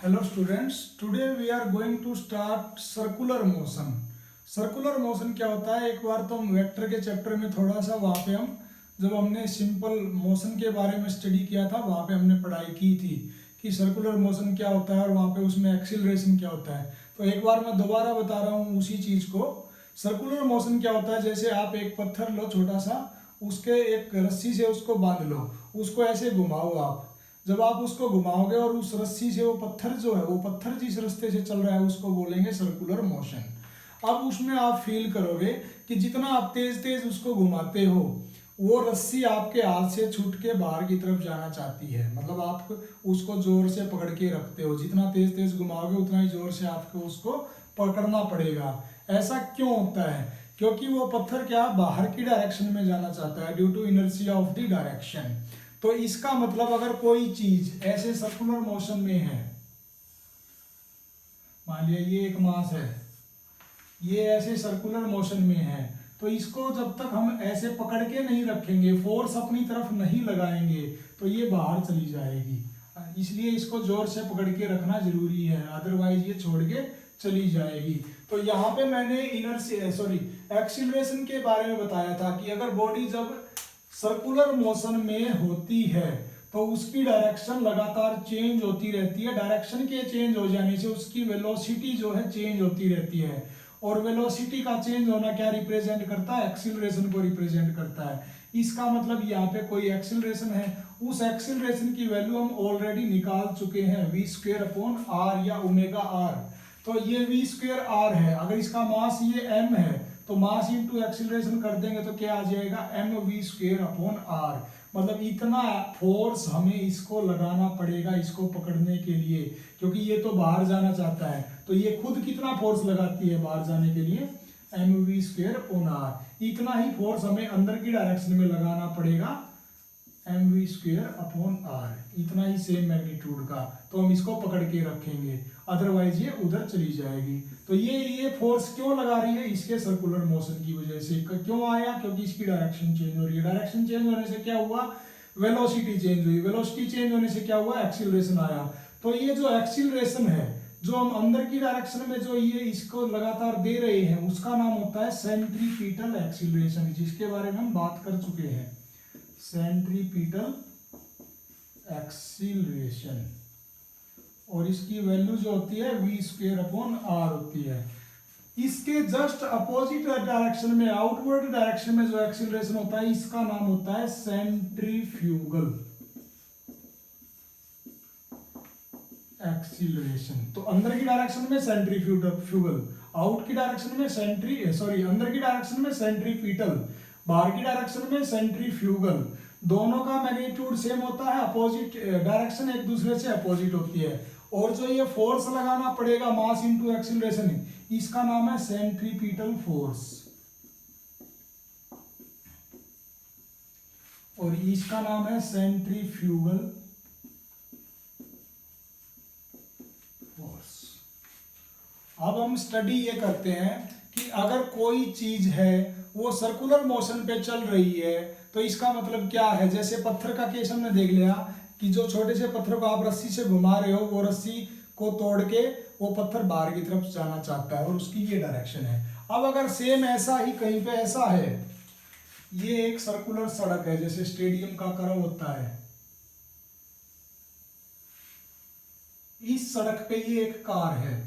Hello students, today we are going to start circular motion. Circular motion क्या होता है? एक बार तो हम वेक्टर के चैप्टर में थोड़ा सा वहाँ पे हम जब हमने सिंपल मोशन के बारे में स्टडी किया था वहाँ पे हमने पढ़ाई की थी कि सर्कुलर मोशन क्या होता है और वहाँ पे उसमें एक्सीलरेशन क्या होता है। तो एक बार मैं दोबारा बता रहा हूँ उसी चीज़ को। सर्कुलर मोशन क्या होता है? जैसे आप एक पत्थर लो छोटा सा, उसके एक रस्सी से उसको बांध लो, उसको ऐसे घुमाओ आप। जब आप उसको घुमाओगे और उस रस्सी से वो पत्थर जो है, वो पत्थर जिस रास्ते से चल रहा है उसको बोलेंगे सर्कुलर मोशन। अब उसमें आप फील करोगे कि जितना आप तेज तेज उसको घुमाते हो वो रस्सी आपके हाथ से छूट के बाहर की तरफ जाना चाहती है। मतलब आप उसको जोर से पकड़ के रखते हो, जितना तेज तेज घुमाओगे उतना ही जोर से आपको उसको पकड़ना पड़ेगा। ऐसा क्यों होता है? क्योंकि वो पत्थर क्या बाहर की डायरेक्शन में जाना चाहता है, due to inertia of the direction. तो इसका मतलब अगर कोई चीज ऐसे सर्कुलर मोशन में है, मान लिया ये एक मास है, ये ऐसे सर्कुलर मोशन में है, तो इसको जब तक हम ऐसे पकड़ के नहीं रखेंगे, फोर्स अपनी तरफ नहीं लगाएंगे, तो ये बाहर चली जाएगी। इसलिए इसको जोर से पकड़ के रखना जरूरी है, अदरवाइज ये छोड़ के चली जाएगी। तो यहाँ पे मैंने एक्सीलरेशन के बारे में बताया था कि अगर बॉडी जब सर्कुलर मोशन में होती है तो उसकी डायरेक्शन लगातार चेंज होती रहती है। डायरेक्शन के चेंज हो जाने से उसकी वेलोसिटी जो है चेंज होती रहती है, और वेलोसिटी का चेंज होना क्या रिप्रेजेंट करता है? एक्सीलरेशन को रिप्रेजेंट करता है। इसका मतलब यहाँ पे कोई एक्सीलरेशन है, उस एक्सीलरेशन की वैल्यू हम ऑलरेडी निकाल चुके हैं, v²/r या ओमेगा r। तो ये v²r है। अगर इसका मास ये m है तो मास इंटू एक्सीलरेशन कर देंगे तो क्या आ जाएगा? mv²/r। मतलब इतना फोर्स हमें इसको लगाना पड़ेगा इसको पकड़ने के लिए, क्योंकि ये तो बाहर जाना चाहता है। तो ये खुद कितना फोर्स लगाती है बाहर जाने के लिए? mv²/r। इतना ही फोर्स हमें अंदर की डायरेक्शन में लगाना पड़ेगा, mv²/r। इतना ही सेम मैग्नीट्यूड का। तो हम इसको पकड़ के रखेंगे, अदरवाइज ये उधर चली जाएगी। तो ये फोर्स क्यों लगा रही है? इसके सर्कुलर मोशन की वजह से। क्यों आया? क्योंकि इसकी डायरेक्शन चेंज हो रही है। डायरेक्शन चेंज होने से क्या हुआ? वेलोसिटी चेंज हुई। वेलोसिटी चेंज होने से क्या हुआ? एक्सीलरेशन आया। तो ये जो एक्सीलरेशन है जो हम अंदर की डायरेक्शन में जो ये इसको लगातार दे रहे हैं उसका नाम होता है सेंट्रीपिटल एक्सीलरेशन, जिसके बारे में हम बात कर चुके हैं। सेंट्रीपिटल एक्सीलरेशन, और इसकी वैल्यू जो होती है v²/r होती है। इसके जस्ट अपोजिट डायरेक्शन में, आउटवर्ड डायरेक्शन में जो एक्सीलरेशन होता है इसका नाम होता है सेंट्रीफ्यूगल एक्सीलरेशन। तो अंदर की डायरेक्शन में सेंट्रीफ्यूगल, आउट की डायरेक्शन में अंदर की डायरेक्शन में सेंट्रीपिटल, बाहर की डायरेक्शन में सेंट्रीफ्यूगल। दोनों का मैग्नीट्यूड सेम होता है, अपोजिट डायरेक्शन एक दूसरे से अपोजिट होती है। और जो ये फोर्स लगाना पड़ेगा मास इनटू एक्सीलरेशन, इसका नाम है सेंट्रीपिटल फोर्स, और इसका नाम है सेंट्रीफ्यूगल फोर्स। अब हम स्टडी ये करते हैं कि अगर कोई चीज है वो सर्कुलर मोशन पे चल रही है तो इसका मतलब क्या है। जैसे पत्थर का केस हमने देख लिया कि जो छोटे से पत्थर को आप रस्सी से घुमा रहे हो, वो रस्सी को तोड़ के वो पत्थर बाहर की तरफ जाना चाहता है और उसकी ये डायरेक्शन है। अब अगर सेम ऐसा ही कहीं पे ऐसा है, ये एक सर्कुलर सड़क है जैसे स्टेडियम का कर्व होता है, इस सड़क पे ये एक कार है,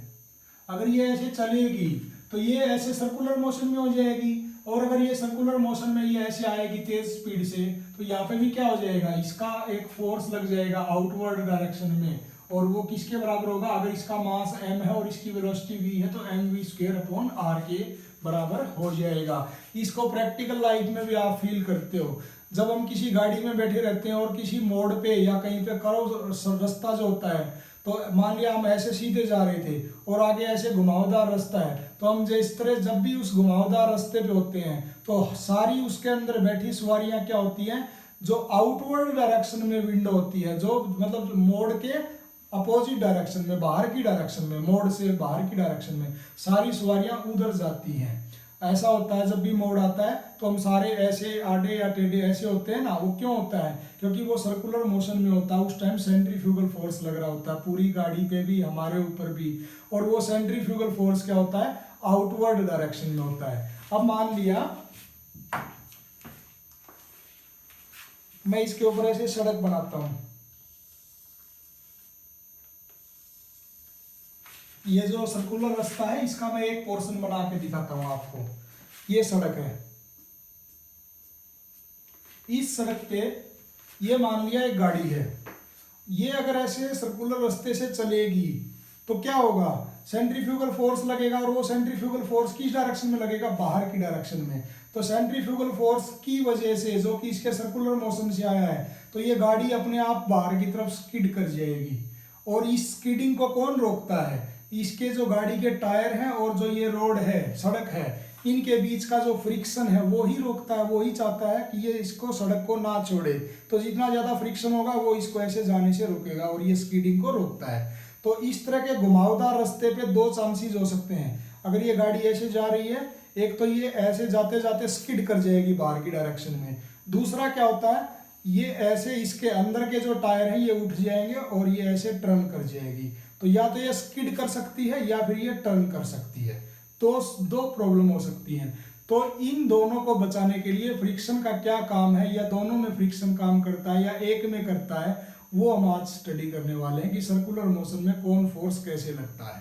अगर ये ऐसे चलेगी तो ये ऐसे सर्कुलर मोशन में हो जाएगी, और अगर ये सर्कुलर मोशन में ये ऐसे आएगी तेज स्पीड से तो यहाँ पे भी क्या हो जाएगा? इसका एक फोर्स लग जाएगा आउटवर्ड डायरेक्शन में, और वो किसके बराबर होगा? अगर इसका मास m है और इसकी वेलोसिटी v है तो mv²/r के बराबर हो जाएगा। इसको प्रैक्टिकल लाइफ में भी आप फील करते हो। जब हम किसी गाड़ी में बैठे रहते हैं और किसी मोड़ पे या कहीं पे कर्व रास्ता जो होता है, तो मान लिया हम ऐसे सीधे जा रहे थे और आगे ऐसे घुमावदार रास्ता है, तो हम जिस तरह जब भी उस घुमावदार रास्ते पे होते हैं तो सारी उसके अंदर बैठी सवारियां क्या होती हैं? जो आउटवर्ड डायरेक्शन में विंडो होती है, जो मतलब मोड़ के अपोजिट डायरेक्शन में, बाहर की डायरेक्शन में, मोड़ से बाहर की डायरेक्शन में सारी सवारियां उधर जाती हैं। ऐसा होता है जब भी मोड़ आता है तो हम सारे ऐसे आड़े या टेढ़े ऐसे होते हैं ना, वो क्यों होता है? क्योंकि वो सर्कुलर मोशन में होता है, उस टाइम सेंट्रीफ्यूगल फोर्स लग रहा होता है पूरी गाड़ी पे भी, हमारे ऊपर भी। और वो सेंट्रीफ्यूगल फोर्स क्या होता है? आउटवर्ड डायरेक्शन में होता है। अब मान लिया मैं इसके ऊपर ऐसे सड़क बनाता हूं, ये जो सर्कुलर रास्ता है इसका मैं एक पोर्शन बना के दिखाता हूं आपको। ये सड़क है, इस सड़क पे ये मान लिया एक गाड़ी है, ये अगर ऐसे सर्कुलर रास्ते से चलेगी तो क्या होगा? सेंट्रीफ्यूगल फोर्स लगेगा, और वो सेंट्रीफ्यूगल फोर्स किस डायरेक्शन में लगेगा? बाहर की डायरेक्शन में। तो सेंट्रीफ्यूगल फोर्स की वजह से, जो कि इसके सर्कुलर मोशन से आया है, तो ये गाड़ी अपने आप बाहर की तरफ स्किड कर जाएगी। और इस स्किडिंग को कौन रोकता है? इसके जो गाड़ी के टायर हैं और जो ये रोड है, सड़क है, इनके बीच का जो फ्रिक्शन है वो ही रोकता है, वो ही चाहता है कि ये इसको, सड़क को ना छोड़े। तो जितना ज्यादा फ्रिक्शन होगा वो इसको ऐसे जाने से रोकेगा और ये स्किडिंग को रोकता है। तो इस तरह के घुमावदार रास्ते पे दो चांसेस हो सकते हैं। अगर ये गाड़ी ऐसे जा रही है, एक तो ये ऐसे जाते जाते स्किड कर जाएगी बाहर की डायरेक्शन में। दूसरा क्या होता है, ये ऐसे इसके अंदर के जो टायर हैं ये उठ जाएंगे और ये ऐसे टर्न कर जाएगी। तो या तो ये स्किड कर सकती है या फिर ये टर्न कर सकती है। तो दो प्रॉब्लम हो सकती हैं। तो इन दोनों को बचाने के लिए फ्रिक्शन का क्या काम है, या दोनों में फ्रिक्शन काम करता है या एक में करता है, वो हम आज स्टडी करने वाले हैं कि सर्कुलर मोशन में कौन फोर्स कैसे लगता है।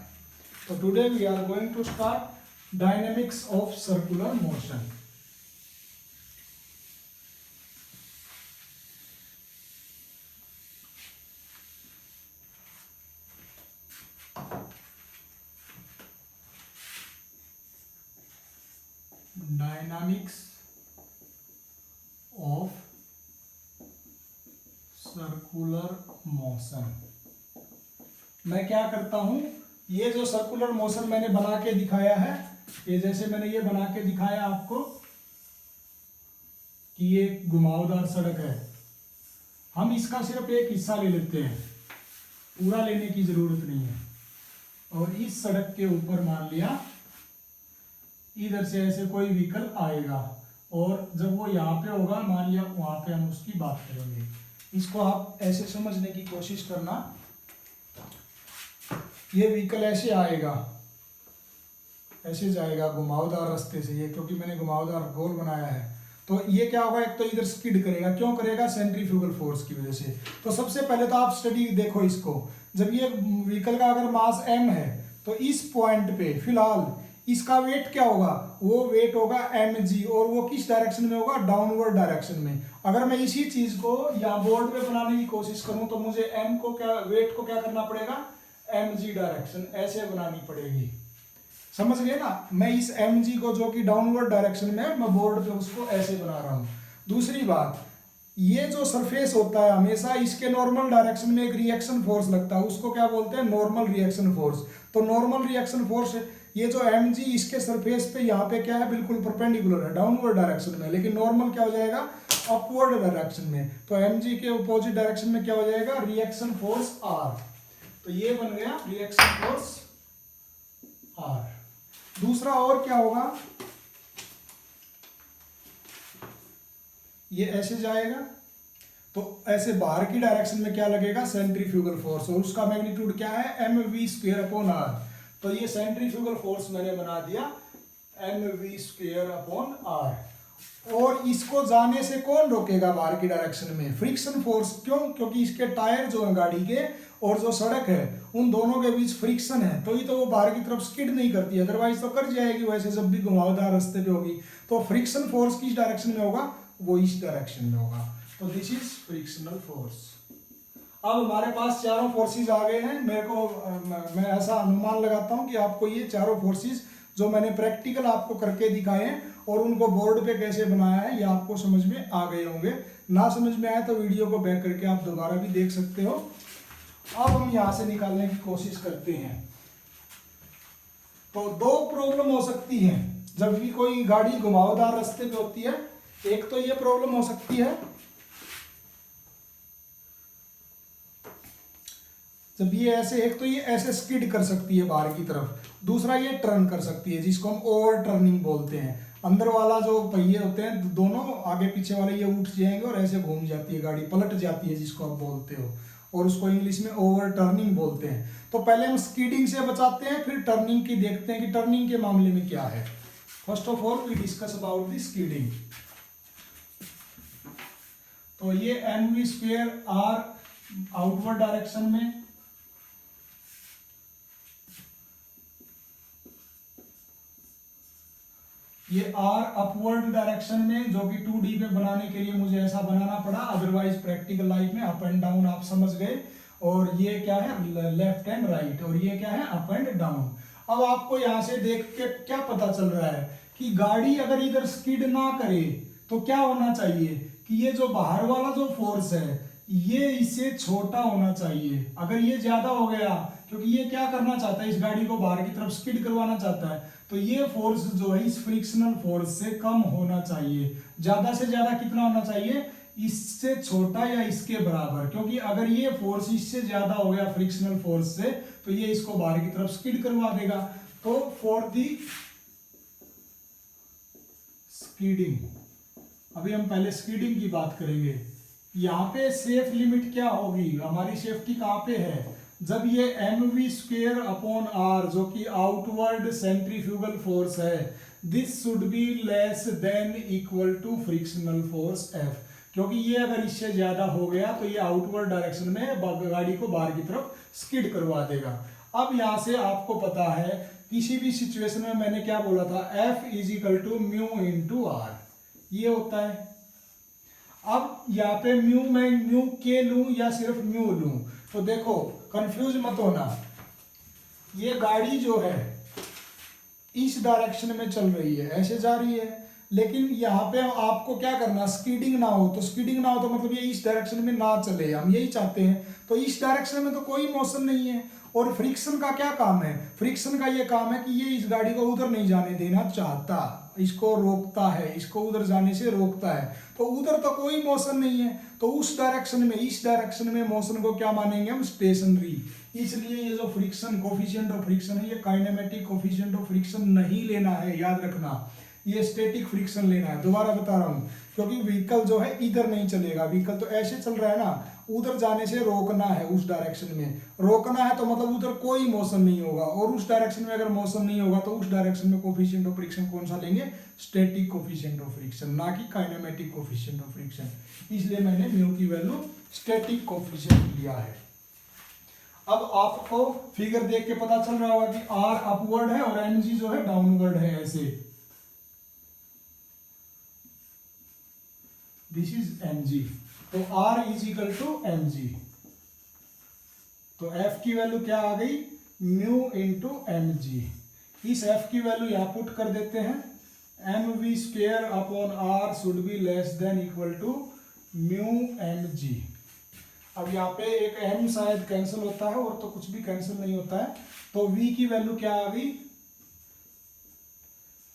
तो today we are going to start dynamics of circular motion. Dynamics of circular motion. मैं क्या करता हूं, ये जो सर्कुलर मोशन मैंने बना के दिखाया है, ये जैसे मैंने ये बना के दिखाया आपको कि ये घुमावदार सड़क है, हम इसका सिर्फ एक हिस्सा ले लेते हैं, पूरा लेने की जरूरत नहीं है। और इस सड़क के ऊपर मान लिया इधर से ऐसे कोई व्हीकल आएगा, और जब वो यहाँ पे होगा, मान लिया वहां पे हम उसकी बात करेंगे। इसको आप ऐसे समझने की कोशिश करना, ये व्हीकल ऐसे आएगा, ऐसे जाएगा घुमावदार रास्ते से, ये क्योंकि मैंने घुमावदार गोल बनाया है। तो ये क्या होगा, एक तो इधर स्किड करेगा, क्यों करेगा? सेंट्रीफ्यूगल फोर्स की वजह से। तो सबसे पहले तो आप स्टडी देखो इसको, जब ये व्हीकल का अगर मास m है तो इस पॉइंट पे फिलहाल इसका वेट क्या होगा? वो वेट होगा mg, और वो किस डायरेक्शन में होगा? डाउनवर्ड डायरेक्शन में। अगर मैं इसी चीज को या बोर्ड पे बनाने की कोशिश करूं तो मुझे m को क्या, वेट को क्या करना पड़ेगा? mg डायरेक्शन ऐसे बनानी पड़ेगी। समझ गए ना? मैं इस mg को, जो कि डाउनवर्ड डायरेक्शन में है, मैं बोर्ड पे उसको ऐसे बना रहा हूं। दूसरी बात, ये जो सरफेस होता है हमेशा इसके नॉर्मल डायरेक्शन में एक रिएक्शन फोर्स लगता है, उसको क्या बोलते हैं? Normal reaction force. तो नॉर्मल रिएक्शन फोर्स, ये जो mg इसके सरफेस पे यहाँ पे क्या है? बिल्कुल परपेंडिकुलर है, डाउनवर्ड डायरेक्शन में। लेकिन नॉर्मल क्या हो जाएगा? अपवर्ड डायरेक्शन में। तो mg के अपोजिट डायरेक्शन में क्या हो जाएगा? Reaction force r। तो ये बन गया रिएक्शन फोर्स r। दूसरा और क्या होगा, ये ऐसे जाएगा तो ऐसे बाहर की डायरेक्शन में क्या लगेगा? सेंट्रीफ्यूगल फोर्स, और उसका मैग्नीट्यूड क्या है? mv²/r। तो ये सेंट्रीफ्यूगल फोर्स मैंने बना दिया mv²/r। और इसको जाने से कौन रोकेगा बाहर की डायरेक्शन में? Friction force. क्यों? क्योंकि इसके टायर जो है गाड़ी के और जो सड़क है, उन दोनों के बीच फ्रिक्शन है, तो ही तो वो बाहर की तरफ स्किड नहीं करती, अदरवाइज तो कर जाएगी वैसे जब भी घुमावदार रास्ते पे होगी। तो फ्रिक्शन फोर्स किस डायरेक्शन में होगा? वो इस डायरेक्शन में होगा। तो दिस इज फ्रिक्शनल फोर्स। अब हमारे पास चारों फोर्सेस आ गए हैं। मैं ऐसा अनुमान लगाता हूं कि आपको ये चारों फोर्सेस जो मैंने प्रैक्टिकल आपको करके दिखाए हैं और उनको बोर्ड पे कैसे बनाया है, ये आपको समझ में आ गए होंगे। ना समझ में आए तो वीडियो को बैक करके आप दोबारा भी देख सकते हो। अब हम यहां से निकालने की कोशिश करते हैं। तो दो प्रॉब्लम हो सकती है जब भी कोई गाड़ी घुमावदार रास्ते पे होती है। एक तो ये प्रॉब्लम हो सकती है जब ये ऐसे है तो ये ऐसे स्किड कर सकती है बाहर की तरफ। दूसरा ये टर्न कर सकती है, जिसको हम ओवर टर्निंग बोलते हैं। अंदर वाला जो पहिए होते हैं दोनों आगे पीछे वाले ये उठ जाएंगे और ऐसे घूम जाती है गाड़ी, पलट जाती है जिसको आप बोलते हो, और उसको इंग्लिश में ओवर टर्निंग बोलते हैं। तो पहले हम स्कीडिंग से बचाते हैं, फिर टर्निंग की देखते हैं कि टर्निंग के मामले में क्या है। First of all we discuss about the skidding. तो ये mv² r आउटवर्ड डायरेक्शन में, ये r अपवर्ड डायरेक्शन में, जो कि 2D पे बनाने के लिए मुझे ऐसा बनाना पड़ा, अदरवाइज प्रैक्टिकल लाइफ में अप एंड डाउन आप समझ गए। और ये क्या है, लेफ्ट एंड राइट, और ये क्या है, अप एंड डाउन। अब आपको यहाँ से देख के क्या पता चल रहा है कि गाड़ी अगर इधर स्किड ना करे तो क्या होना चाहिए कि ये जो बाहर वाला जो फोर्स है ये इससे छोटा होना चाहिए। अगर ये ज्यादा हो गया, क्योंकि ये क्या करना चाहता है, इस गाड़ी को बाहर की तरफ स्किड करवाना चाहता है, तो ये फोर्स जो है इस फ्रिक्शनल फोर्स से कम होना चाहिए। ज्यादा से ज्यादा कितना होना चाहिए, इससे छोटा या इसके बराबर। क्योंकि अगर ये फोर्स इससे ज्यादा हो गया फ्रिक्शनल फोर्स से, तो ये इसको बाहर की तरफ स्किड करवा देगा। तो फॉर दी स्किडिंग, अभी हम पहले स्किडिंग की बात करेंगे। यहाँ पे सेफ लिमिट क्या होगी, हमारी सेफ्टी कहाँ पे है, जब ये mv² अपॉन r जो कि आउटवर्ड सेंट्रीफ्यूगल फोर्स है, this should be less than equal to frictional force F। क्योंकि ये अगर इससे ज्यादा हो गया तो ये आउटवर्ड डायरेक्शन में गाड़ी को बाहर की तरफ स्किड करवा देगा। अब यहाँ से आपको पता है किसी भी सिचुएशन में मैंने क्या बोला था, F is equal to mu into R, ये होता है। अब यहाँ पे म्यू मैं म्यू के लूं या सिर्फ म्यू लूं, तो देखो कंफ्यूज मत होना। ये गाड़ी जो है इस डायरेक्शन में चल रही है, ऐसे जा रही है, लेकिन यहाँ पे आपको क्या करना, स्कीडिंग ना हो। तो स्कीडिंग ना हो तो मतलब ये इस डायरेक्शन में ना चले, हम यही चाहते हैं। तो इस डायरेक्शन में तो कोई मोशन नहीं है। और फ्रिक्शन का क्या काम है, फ्रिक्शन का ये काम है कि ये इस गाड़ी को उधर नहीं जाने देना चाहता, इसको रोकता है, इसको उधर जाने से रोकता है। तो उधर तो कोई मोशन नहीं है, तो उस डायरेक्शन में, इस डायरेक्शन में मोशन को क्या मानेंगे हम, स्टेशनरी। इसलिए ये जो फ्रिक्शन कोफिशिएंट ऑफ फ्रिक्शन है, ये काइनेमेटिक कोफिशिएंट ऑफ फ्रिक्शन नहीं लेना है, याद रखना, ये स्टैटिक फ्रिक्शन लेना है। दोबारा बता रहा हूँ, क्योंकि व्हीकल जो है इधर नहीं चलेगा, व्हीकल तो ऐसे चल रहा है ना, उधर जाने से रोकना है, उस डायरेक्शन में रोकना है, तो मतलब उधर कोई मोशन नहीं होगा। और उस डायरेक्शन में अगर मोशन नहीं होगा तो उस डायरेक्शन में कोफिशिएंट ऑफ फ्रिक्शन कौन सा लेंगे, स्टैटिक कोफिशिएंट ऑफ फ्रिक्शन, ना कि काइनेमेटिक कोफिशिएंट ऑफ फ्रिक्शन। इसलिए मैंने म्यू की वैल्यू स्टैटिक कोफिशिएंट लिया है। अब आपको फिगर देख के पता चल रहा होगा कि r अपवर्ड है और mg जो है डाउनवर्ड है, ऐसे दिस इज mg। तो r is equal to mg। तो f की वैल्यू क्या आ गई, म्यू इंटू mg। इस f की वैल्यू यहां पुट कर देते हैं, mv² upon r should be less than equal to mu mg। अब यहाँ पे एक m शायद कैंसिल होता है और तो कुछ भी कैंसिल नहीं होता है, तो v की वैल्यू क्या आ गई,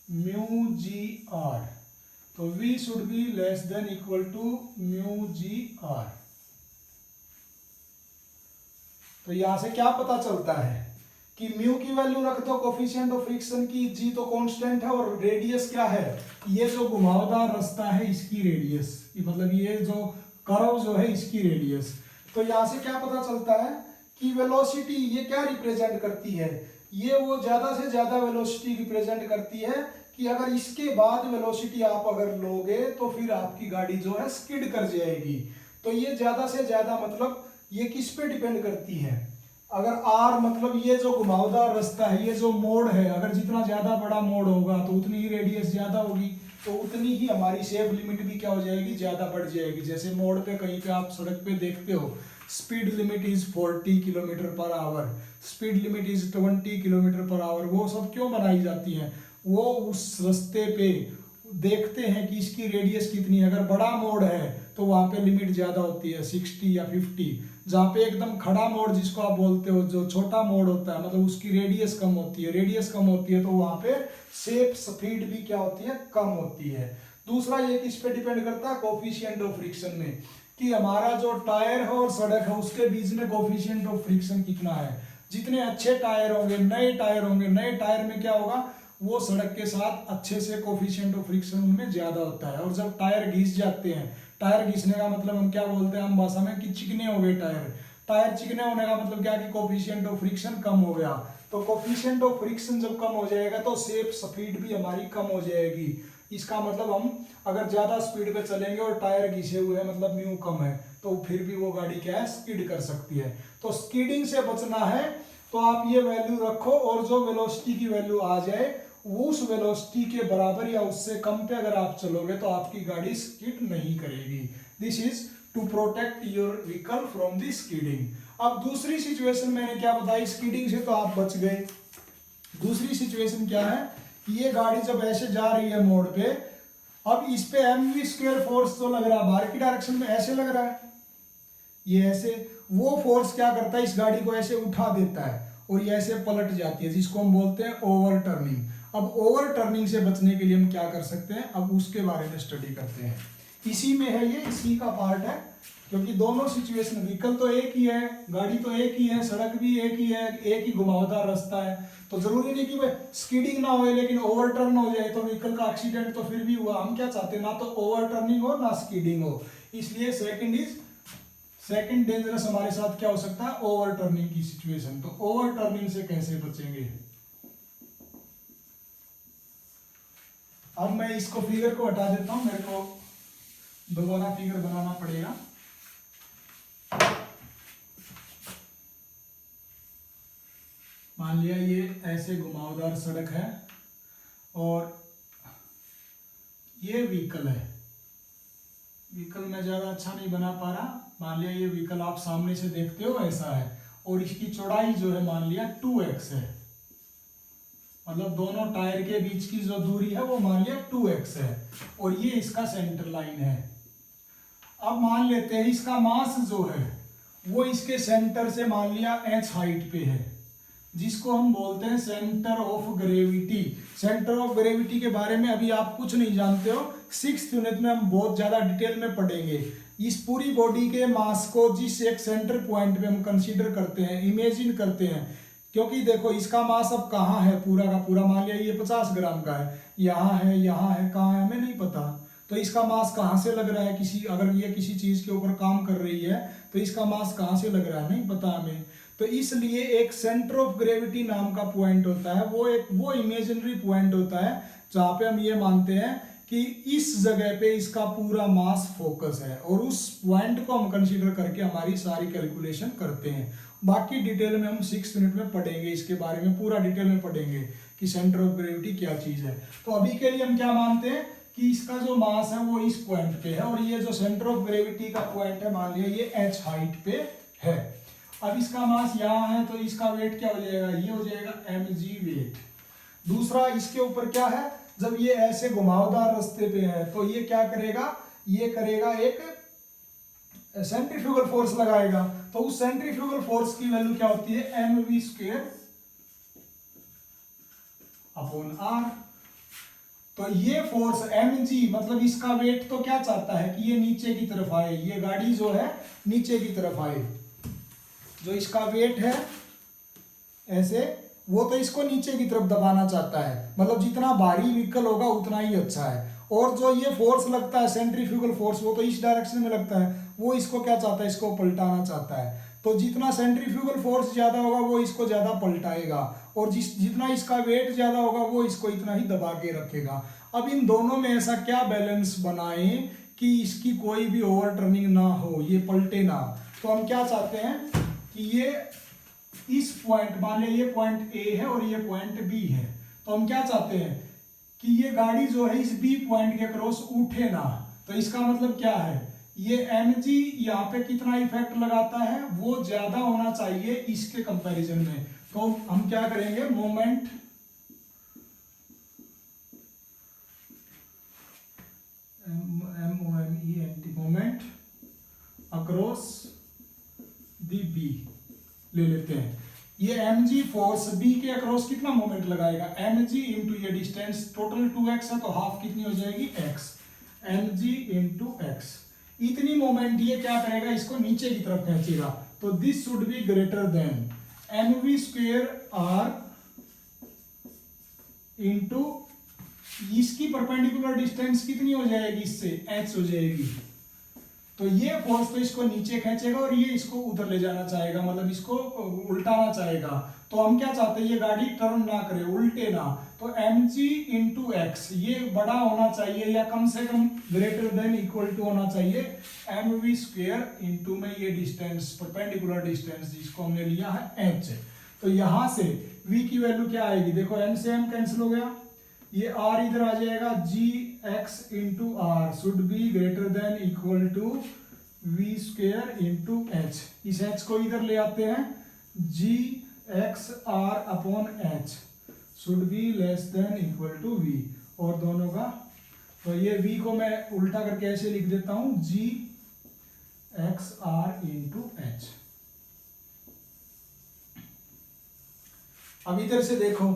म्यू जी आर। तो v should be less than equal to mu g R. तो यहां से क्या पता चलता है कि म्यू की वैल्यू रख दो कोफिशिएंट ऑफ फ्रिक्शन की, g तो कांस्टेंट है और रेडियस क्या है, ये जो घुमावदार रास्ता है इसकी रेडियस, मतलब ये जो कर्व जो है इसकी रेडियस। तो यहां से क्या पता चलता है कि वेलोसिटी ये क्या रिप्रेजेंट करती है, ये वो ज्यादा से ज्यादा वेलोसिटी रिप्रेजेंट करती है कि अगर इसके बाद वेलोसिटी आप अगर लोगे तो फिर आपकी गाड़ी जो है स्किड कर जाएगी। तो ये ज्यादा से ज्यादा मतलब ये किस पे डिपेंड करती है, अगर r मतलब ये जो घुमावदार रास्ता है, ये जो मोड़ है, अगर जितना ज्यादा बड़ा मोड़ होगा तो उतनी ही रेडियस ज्यादा होगी, तो उतनी ही हमारी सेफ लिमिट भी क्या हो जाएगी, ज्यादा बढ़ जाएगी। जैसे मोड़ पे कहीं पे आप सड़क पे देखते हो speed limit is 40 kilometre per hour, speed limit is 20 kilometre per hour, वो सब क्यों बनाई जाती है, वो उस रास्ते पे देखते हैं कि इसकी रेडियस कितनी है। अगर बड़ा मोड़ है तो वहां पे लिमिट ज्यादा होती है 60 या 50, जहाँ पे एकदम खड़ा मोड़ जिसको आप बोलते हो, जो छोटा मोड़ होता है, मतलब उसकी रेडियस कम होती है, रेडियस कम होती है तो वहां पे सेफ स्पीड भी क्या होती है, कम होती है। दूसरा ये किस पे डिपेंड करता है, कोफिशिएंट ऑफ फ्रिक्शन में, कि हमारा जो टायर है और सड़क है उसके बीच में कोफिशिएंट ऑफ फ्रिक्शन कितना है। जितने अच्छे टायर होंगे, नए टायर होंगे, नए टायर में क्या होगा, वो सड़क के साथ अच्छे से कोफिशिएंट ऑफ फ्रिक्शन उनमें ज्यादा होता है। और जब टायर घिस जाते हैं, टायर घिसने का मतलब हम क्या बोलते हैं आम भाषा में कि चिकने हो गए टायर। टायर चिकने होने का मतलब क्या कि कोफिशिएंट ऑफ फ्रिक्शन कम हो गया। तो कोफिशिएंट ऑफ फ्रिक्शन जब कम हो जाएगा तो शेप स्पीड भी हमारी कम हो जाएगी। इसका मतलब हम अगर ज्यादा स्पीड पे चलेंगे और टायर घिसे हुए हैं मतलब म्यू कम है, तो फिर भी वो गाड़ी क्या है, स्किड कर सकती है। तो स्किडिंग से बचना है तो आप ये वैल्यू रखो और जो वेलोसिटी की वैल्यू आ जाए उस वेलोसिटी के बराबर या उससे कम पे अगर आप चलोगे तो आपकी गाड़ी स्किड नहीं करेगी। This is to protect your vehicle from the skidding. अब दूसरी सिचुएशन मैंने क्या बताई, स्किडिंग से तो आप बच गए। दूसरी सिचुएशन क्या है, ये गाड़ी जब ऐसे जा रही है मोड़ पे, अब इस पे mv² फोर्स तो लग रहा है बाहर की डायरेक्शन में, ऐसे लग रहा है, ये ऐसे, वो फोर्स क्या करता है, इस गाड़ी को ऐसे उठा देता है और ये ऐसे पलट जाती है, जिसको हम बोलते हैं ओवर टर्निंग। अब ओवर टर्निंग से बचने के लिए हम क्या कर सकते हैं, अब उसके बारे में स्टडी करते हैं। इसी में है ये, इसी का पार्ट है, क्योंकि दोनों सिचुएशन, व्हीकल तो एक ही है, गाड़ी तो एक ही है, सड़क भी एक ही है, एक ही घुमावदार रास्ता है, तो जरूरी नहीं कि भाई स्कीडिंग ना हो लेकिन ओवरटर्न हो जाए तो व्हीकल का एक्सीडेंट तो फिर भी हुआ। हम क्या चाहते हैं, ना तो ओवरटर्निंग हो ना स्कीडिंग हो। इसलिए सेकंड डेंजरस हमारे साथ क्या हो सकता है, ओवरटर्निंग की सिचुएशन। तो ओवरटर्निंग से कैसे बचेंगे, अब मैं इसको फिगर को हटा देता हूं, मेरे को दोबारा फिगर बनाना पड़ेगा। मान लिया ये ऐसे घुमावदार सड़क है और ये व्हीकल है। व्हीकल मैं ज्यादा अच्छा नहीं बना पा रहा, मान लिया ये व्हीकल आप सामने से देखते हो ऐसा है और इसकी चौड़ाई जो है मान लिया 2x है, मतलब दोनों टायर के बीच की जो दूरी है वो मान लिया 2x है और ये इसका सेंटर लाइन है। अब मान लेते हैं इसका मास जो है वो इसके सेंटर से मान लिया h हाइट पे है, जिसको हम बोलते हैं centre of gravity. Centre of gravity के बारे में अभी आप कुछ नहीं जानते हो, 6th यूनिट में हम बहुत ज्यादा डिटेल में पढ़ेंगे। इस पूरी बॉडी के मास को जिस एक सेंटर पॉइंट पे हम कंसीडर करते हैं, इमेजिन करते हैं, क्योंकि देखो इसका मास अब कहाँ है, पूरा का पूरा मान लिया ये 50 ग्राम का है, यहाँ है, कहाँ है हमें नहीं पता। तो इसका मास कहाँ से लग रहा है, किसी अगर ये किसी चीज के ऊपर काम कर रही है तो इसका मास कहाँ से लग रहा है नहीं पता हमें। तो इसलिए एक सेंटर ऑफ ग्रेविटी नाम का पॉइंट होता है, वो इमेजिनरी पॉइंट होता है जहाँ पे हम ये मानते हैं कि इस जगह पे इसका पूरा मास फोकस है और उस पॉइंट को हम कंसीडर करके हमारी सारी कैलकुलेशन करते हैं। बाकी डिटेल में हम 6th यूनिट में पढ़ेंगे, इसके बारे में पूरा डिटेल में पढ़ेंगे कि सेंटर ऑफ ग्रेविटी क्या चीज है। तो अभी के लिए हम क्या मानते हैं कि इसका जो मास है वो इस पॉइंट पे है और ये जो सेंटर ऑफ ग्रेविटी का पॉइंट है मान लिया ये h हाइट पे है। अब इसका मास यहाँ है तो इसका वेट क्या हो जाएगा, ये हो जाएगा mg वेट। दूसरा इसके ऊपर क्या है, जब ये ऐसे घुमावदार रास्ते पे है तो ये क्या करेगा, ये करेगा एक सेंट्रीफ्यूगल फोर्स लगाएगा। तो उस सेंट्रीफ्यूगल फोर्स की वैल्यू क्या होती है, mv² अपॉन r। तो ये फोर्स mg मतलब इसका वेट तो क्या चाहता है कि ये नीचे की तरफ आए, ये गाड़ी जो है नीचे की तरफ आए। जो इसका वेट है ऐसे, वो तो इसको नीचे की तरफ दबाना चाहता है, मतलब जितना भारी व्हीकल होगा उतना ही अच्छा है। और जो ये फोर्स लगता है सेंट्रीफ्यूगल फोर्स, वो तो इस डायरेक्शन में लगता है, वो इसको क्या चाहता है, इसको पलटाना चाहता है। तो जितना सेंट्रीफ्यूगल फोर्स ज्यादा होगा वो इसको ज्यादा पलटाएगा और जितना इसका वेट ज्यादा होगा वो इसको इतना ही दबा के रखेगा। अब इन दोनों में ऐसा क्या बैलेंस बनाएं कि इसकी कोई भी ओवरटर्निंग ना हो, ये पलटे ना। तो हम क्या चाहते हैं कि ये इस पॉइंट, मान लिया ये पॉइंट ए है और ये पॉइंट बी है, तो हम क्या चाहते हैं कि ये गाड़ी जो है इस बी पॉइंट के क्रॉस उठे ना। तो इसका मतलब क्या है, ये mg यहाँ पे कितना इफेक्ट लगाता है, वो ज्यादा होना चाहिए इसके कंपैरिजन में। तो हम क्या करेंगे, moment moment across the B ले लेते हैं। ये mg फोर्स b के अक्रॉस कितना मोमेंट लगाएगा, mg इंटू ये डिस्टेंस टोटल 2x है तो हाफ कितनी हो जाएगी x, mg इंटू x। इतनी मोमेंट ये क्या करेगा, इसको नीचे की तरफ खींचेगा। तो this should be greater than mv square r into इसकी परपेंडिकुलर डिस्टेंस कितनी हो जाएगी, इससे h हो जाएगी। तो ये फोर्स तो इसको नीचे खींचेगा और ये इसको उधर ले जाना चाहेगा, मतलब इसको उल्टाना चाहेगा। तो हम क्या चाहते हैं, ये गाड़ी टर्न ना करे, उल्टे ना। तो mg इंटू एक्स ये बड़ा होना चाहिए या कम से कम ग्रेटर देन इक्वल टू होना चाहिए mv स्क्वेयर इंटू में ये डिस्टेंस, परपेंडिकुलर डिस्टेंस जिसको हमने लिया है h। तो यहां से v की वैल्यू क्या आएगी, देखो m से m कैंसिल हो गया, ये r इधर आ जाएगा, g x into r should be greater than equal to v square into h. इस h को इधर ले आते हैं, g x r upon h should be less than equal to v, और दोनों का। तो ये v को मैं उल्टा करके ऐसे लिख देता हूं, जी एक्स आर इंटू एच। अब इधर से देखो,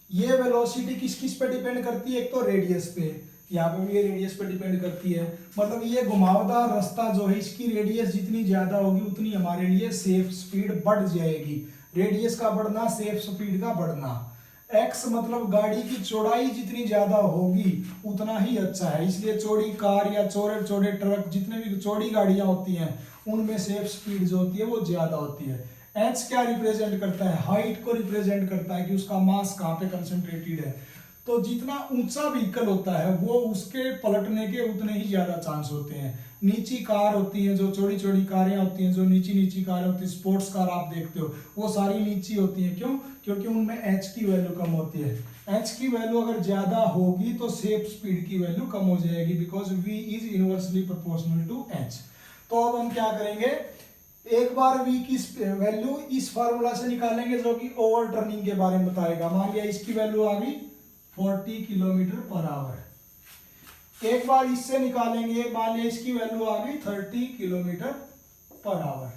ये वेलोसिटी किस किस पे डिपेंड करती है, एक तो रेडियस पे, यहाँ पे भी ये रेडियस पे डिपेंड करती है। मतलब ये घुमावदार रास्ता जो है, इसकी रेडियस जितनी ज्यादा होगी उतनी हमारे लिए सेफ स्पीड बढ़ जाएगी। रेडियस का बढ़ना, सेफ स्पीड का बढ़ना। एक्स मतलब गाड़ी की चौड़ाई जितनी ज्यादा होगी उतना ही अच्छा है, इसलिए चौड़ी कार या चौड़े चौड़े ट्रक, जितने भी चौड़ी गाड़ियां होती हैं उनमें सेफ स्पीड जो होती है वो ज्यादा होती है। एच क्या रिप्रेजेंट करता है, हाइट को रिप्रेजेंट करता है कि उसका मास कहाँ पे कंसंट्रेटेड है। तो जितना ऊंचा व्हीकल होता है वो उसके पलटने के उतने ही ज्यादा चांस होते हैं। नीची कार होती है, जो चौड़ी चौड़ी कारें होती हैं, जो नीची नीची कारें होती हैं, स्पोर्ट्स कार आप देखते हो वो सारी नीची होती हैं। क्यों? क्योंकि उनमें एच की वैल्यू कम होती है। एच की वैल्यू अगर ज्यादा होगी तो सेफ स्पीड की वैल्यू कम हो जाएगी, because V is inversely proportional to H. तो अब हम क्या करेंगे, एक बार v की वैल्यू इस फार्मूला से निकालेंगे जो कि ओवर टर्निंग के बारे में बताएगा। मान लिया इसकी वैल्यू आ गई 40 किलोमीटर पर आवर। एक बार इससे निकालेंगे, मान लिया इसकी वैल्यू आ गई 30 किलोमीटर पर आवर।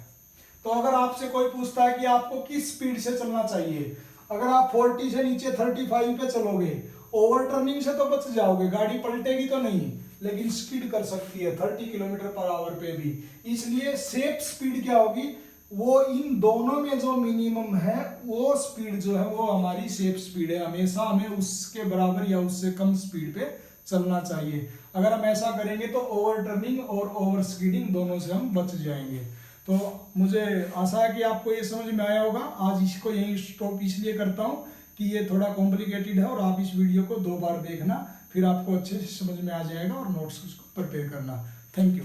तो अगर आपसे कोई पूछता है कि आपको किस स्पीड से चलना चाहिए, अगर आप 40 से नीचे 35 पे चलोगे, ओवर टर्निंग से तो बच जाओगे, गाड़ी पलटेगी तो नहीं, लेकिन स्पीड कर सकती है 30 किलोमीटर पर आवर पे भी। इसलिए सेफ स्पीड क्या होगी, वो इन दोनों में जो मिनिमम है वो स्पीड जो है वो हमारी सेफ स्पीड है। हमेशा हमें उसके बराबर या उससे कम स्पीड पे चलना चाहिए। अगर हम ऐसा करेंगे तो ओवर टर्निंग और ओवर स्पीडिंग दोनों से हम बच जाएंगे। तो मुझे आशा है कि आपको ये समझ में आया होगा। आज इसको यही स्टॉप इसलिए करता हूँ कि ये थोड़ा कॉम्प्लिकेटेड है और आप इस वीडियो को 2 बार देखना, फिर आपको अच्छे से समझ में आ जाएगा और नोट्स उसको प्रिपेयर करना। Thank you.